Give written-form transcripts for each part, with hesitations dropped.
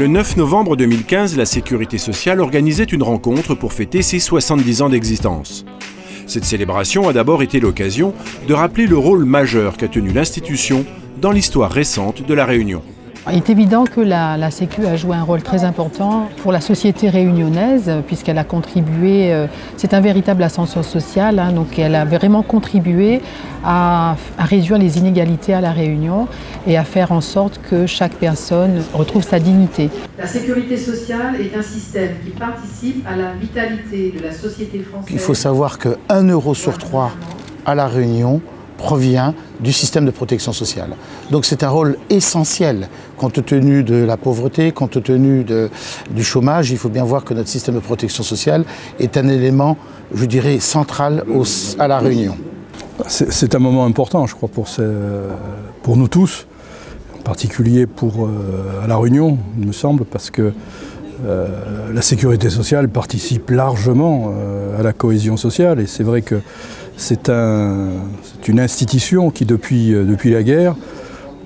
Le 9 novembre 2015, la Sécurité sociale organisait une rencontre pour fêter ses 70 ans d'existence. Cette célébration a d'abord été l'occasion de rappeler le rôle majeur qu'a tenu l'institution dans l'histoire récente de La Réunion. Il est évident que la Sécu a joué un rôle très important pour la société réunionnaise, puisqu'elle a contribué, c'est un véritable ascenseur social, donc elle a vraiment contribué à réduire les inégalités à La Réunion et à faire en sorte que chaque personne retrouve sa dignité. La sécurité sociale est un système qui participe à la vitalité de la société française. Il faut savoir que 1 euro sur 3 à La Réunion provient du système de protection sociale. Donc c'est un rôle essentiel compte tenu de la pauvreté, compte tenu du chômage. Il faut bien voir que notre système de protection sociale est un élément, je dirais, central à La Réunion. C'est un moment important, je crois, pour nous tous, en particulier à La Réunion, il me semble, parce que la sécurité sociale participe largement à la cohésion sociale, et c'est vrai que c'est une institution qui, depuis la guerre,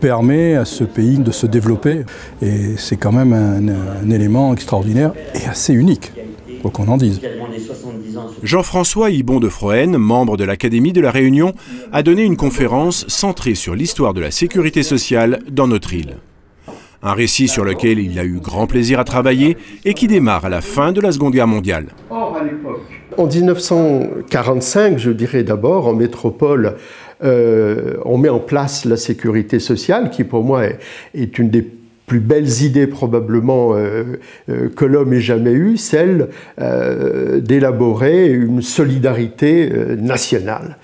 permet à ce pays de se développer. Et c'est quand même un élément extraordinaire et assez unique, quoi qu'on en dise. Jean-François Ibon de Frohen, membre de l'Académie de La Réunion, a donné une conférence centrée sur l'histoire de la sécurité sociale dans notre île. Un récit sur lequel il a eu grand plaisir à travailler et qui démarre à la fin de la Seconde Guerre mondiale. En 1945, je dirais d'abord, en métropole, on met en place la sécurité sociale, qui pour moi est une des plus belles idées probablement que l'homme ait jamais eue, celle d'élaborer une solidarité nationale.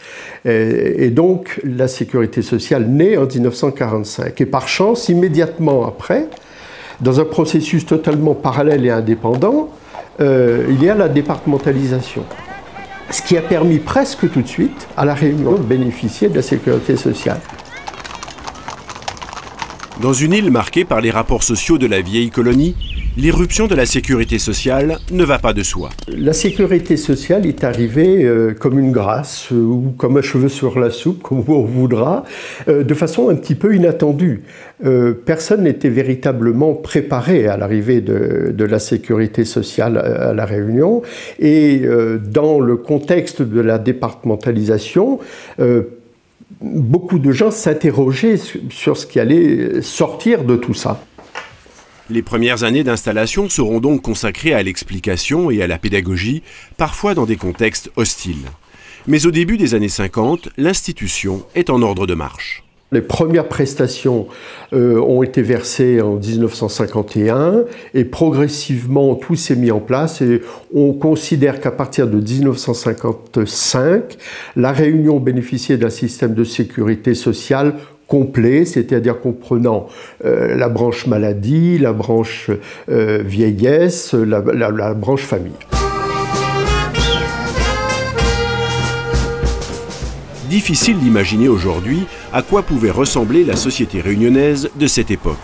Et donc la sécurité sociale naît en 1945. Et par chance, immédiatement après, dans un processus totalement parallèle et indépendant, il y a la départementalisation. Ce qui a permis presque tout de suite à La Réunion de bénéficier de la sécurité sociale. Dans une île marquée par les rapports sociaux de la vieille colonie, l'irruption de la sécurité sociale ne va pas de soi. La sécurité sociale est arrivée comme une grâce ou comme un cheveu sur la soupe, comme on voudra, de façon un petit peu inattendue. Personne n'était véritablement préparé à l'arrivée de la sécurité sociale à La Réunion. Et dans le contexte de la départementalisation, beaucoup de gens s'interrogeaient sur ce qui allait sortir de tout ça. Les premières années d'installation seront donc consacrées à l'explication et à la pédagogie, parfois dans des contextes hostiles. Mais au début des années 50, l'institution est en ordre de marche. Les premières prestations ont été versées en 1951 et progressivement tout s'est mis en place et on considère qu'à partir de 1955, La Réunion bénéficiait d'un système de sécurité sociale complet, c'est-à-dire comprenant la branche maladie, la branche vieillesse, la branche famille. Difficile d'imaginer aujourd'hui à quoi pouvait ressembler la société réunionnaise de cette époque.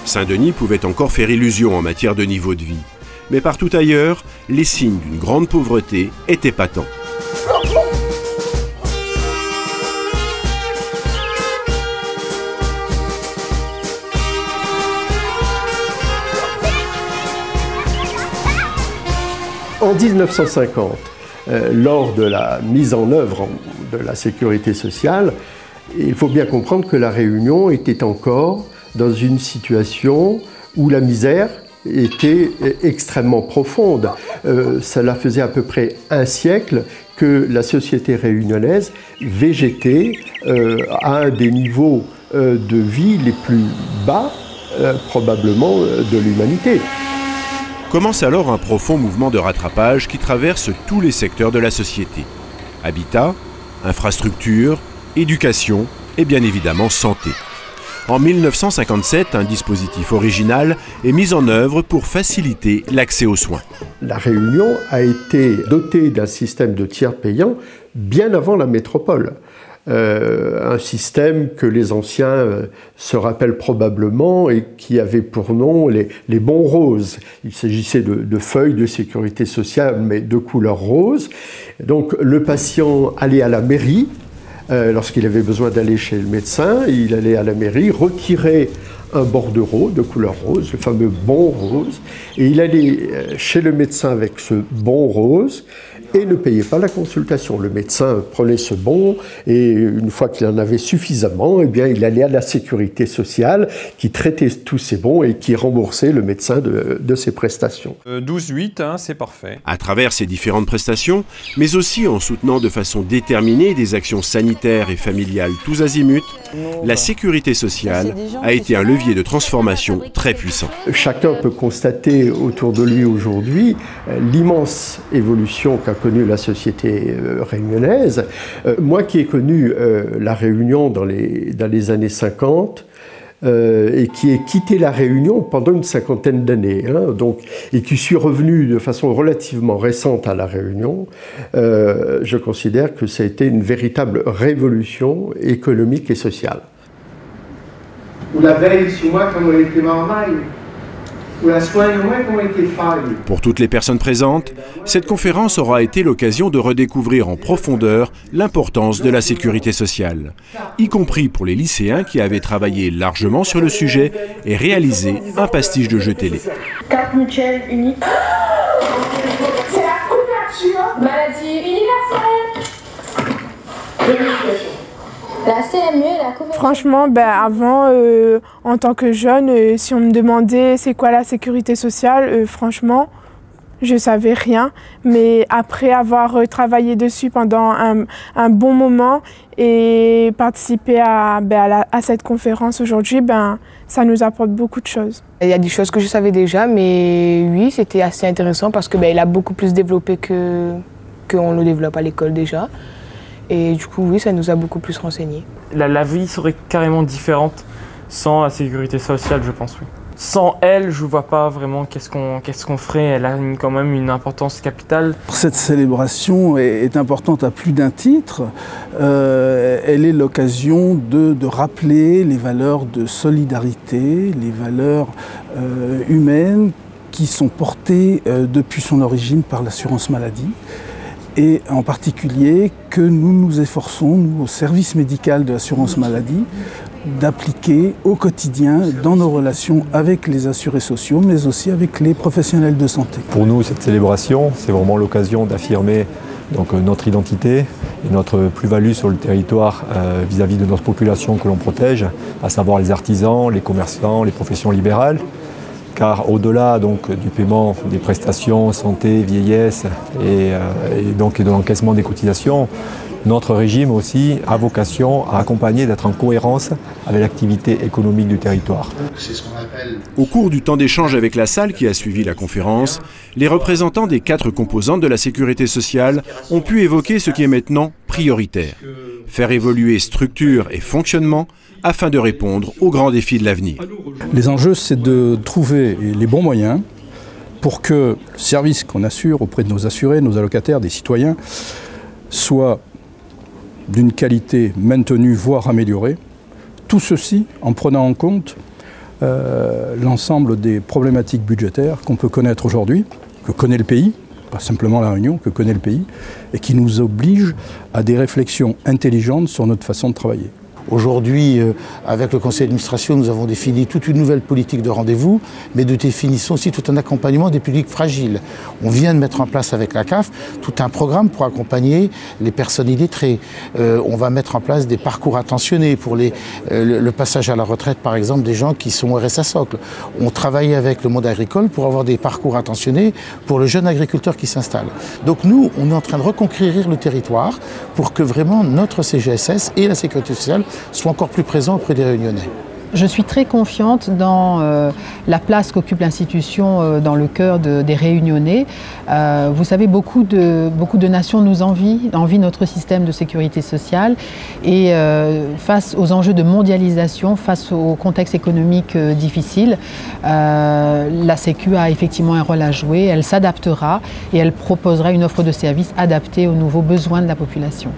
Saint-Denis pouvait encore faire illusion en matière de niveau de vie. Mais partout ailleurs, les signes d'une grande pauvreté étaient patents. En 1950, lors de la mise en œuvre de la sécurité sociale, il faut bien comprendre que La Réunion était encore dans une situation où la misère était extrêmement profonde. Cela faisait à peu près un siècle que la société réunionnaise végétait à un des niveaux de vie les plus bas, probablement, de l'humanité. Commence alors un profond mouvement de rattrapage qui traverse tous les secteurs de la société. Habitat, infrastructure, éducation et bien évidemment santé. En 1957, un dispositif original est mis en œuvre pour faciliter l'accès aux soins. La Réunion a été dotée d'un système de tiers payant bien avant la métropole. Un système que les anciens se rappellent probablement et qui avait pour nom les bons roses. Il s'agissait de feuilles de sécurité sociale, mais de couleur rose. Donc le patient allait à la mairie, lorsqu'il avait besoin d'aller chez le médecin, il allait à la mairie retirer un bordereau de couleur rose, le fameux bon rose, et il allait chez le médecin avec ce bon rose et ne payait pas la consultation. Le médecin prenait ce bon et une fois qu'il en avait suffisamment, eh bien, il allait à la sécurité sociale qui traitait tous ces bons et qui remboursait le médecin de ses prestations. 12-8, hein, c'est parfait. À travers ces différentes prestations, mais aussi en soutenant de façon déterminée des actions sanitaires et familiales tous azimuts, la sécurité sociale a été un levier de transformation très puissant. Chacun peut constater autour de lui aujourd'hui l'immense évolution qu'a connue la société réunionnaise. Moi qui ai connu la Réunion dans les années 50, et qui ai quitté la Réunion pendant une cinquantaine d'années, hein, et qui suis revenu de façon relativement récente à la Réunion, je considère que ça a été une véritable révolution économique et sociale. Ou la veille sur moi comme on était normal, ou la soigne moi comme on était faille. Pour toutes les personnes présentes, cette conférence aura été l'occasion de redécouvrir en profondeur l'importance de la sécurité sociale, y compris pour les lycéens qui avaient travaillé largement sur le sujet et réalisé un pastiche de jeu télé. Carte mutuelle unique. C'est la couverture maladie universelle. Vérification. La CMU et la couverture. Franchement, avant, en tant que jeune, si on me demandait c'est quoi la sécurité sociale, franchement, je savais rien. Mais après avoir travaillé dessus pendant un bon moment et participé à cette conférence aujourd'hui, ça nous apporte beaucoup de choses. Il y a des choses que je savais déjà, mais oui, c'était assez intéressant parce que il a beaucoup plus développé qu'on le développe à l'école déjà. Et du coup, oui, ça nous a beaucoup plus renseignés. La vie serait carrément différente sans la sécurité sociale, je pense, oui. Sans elle, je ne vois pas vraiment qu'est-ce qu'on ferait. Elle a quand même une importance capitale. Cette célébration est importante à plus d'un titre. Elle est l'occasion de rappeler les valeurs de solidarité, les valeurs humaines qui sont portées depuis son origine par l'assurance maladie. Et en particulier que nous nous efforçons, nous, au service médical de l'assurance maladie, d'appliquer au quotidien dans nos relations avec les assurés sociaux, mais aussi avec les professionnels de santé. Pour nous, cette célébration, c'est vraiment l'occasion d'affirmer notre identité et notre plus-value sur le territoire vis-à-vis de notre population que l'on protège, à savoir les artisans, les commerçants, les professions libérales. Car au-delà du paiement des prestations santé, vieillesse et de l'encaissement des cotisations, notre régime aussi a vocation à accompagner, d'être en cohérence avec l'activité économique du territoire. Au cours du temps d'échange avec la salle qui a suivi la conférence, les représentants des 4 composantes de la sécurité sociale ont pu évoquer ce qui est maintenant prioritaire. Faire évoluer structure et fonctionnement afin de répondre aux grands défis de l'avenir. Les enjeux, c'est de trouver les bons moyens pour que le service qu'on assure auprès de nos assurés, nos allocataires, des citoyens, soit d'une qualité maintenue, voire améliorée. Tout ceci en prenant en compte l'ensemble des problématiques budgétaires qu'on peut connaître aujourd'hui, que connaît le pays, pas simplement la Réunion, que connaît le pays, et qui nous obligent à des réflexions intelligentes sur notre façon de travailler. Aujourd'hui, avec le conseil d'administration, nous avons défini toute une nouvelle politique de rendez-vous, mais nous définissons aussi tout un accompagnement des publics fragiles. On vient de mettre en place avec la CAF tout un programme pour accompagner les personnes illettrées. On va mettre en place des parcours attentionnés pour le passage à la retraite, par exemple, des gens qui sont RSA socle. On travaille avec le monde agricole pour avoir des parcours attentionnés pour le jeune agriculteur qui s'installe. Donc nous, on est en train de reconquérir le territoire pour que vraiment notre CGSS et la sécurité sociale soient encore plus présents auprès des Réunionnais. Je suis très confiante dans la place qu'occupe l'institution dans le cœur des Réunionnais. Vous savez, beaucoup de nations nous envient notre système de sécurité sociale. Et face aux enjeux de mondialisation, face au contexte économique difficile, la Sécu a effectivement un rôle à jouer. Elle s'adaptera et elle proposera une offre de services adaptée aux nouveaux besoins de la population.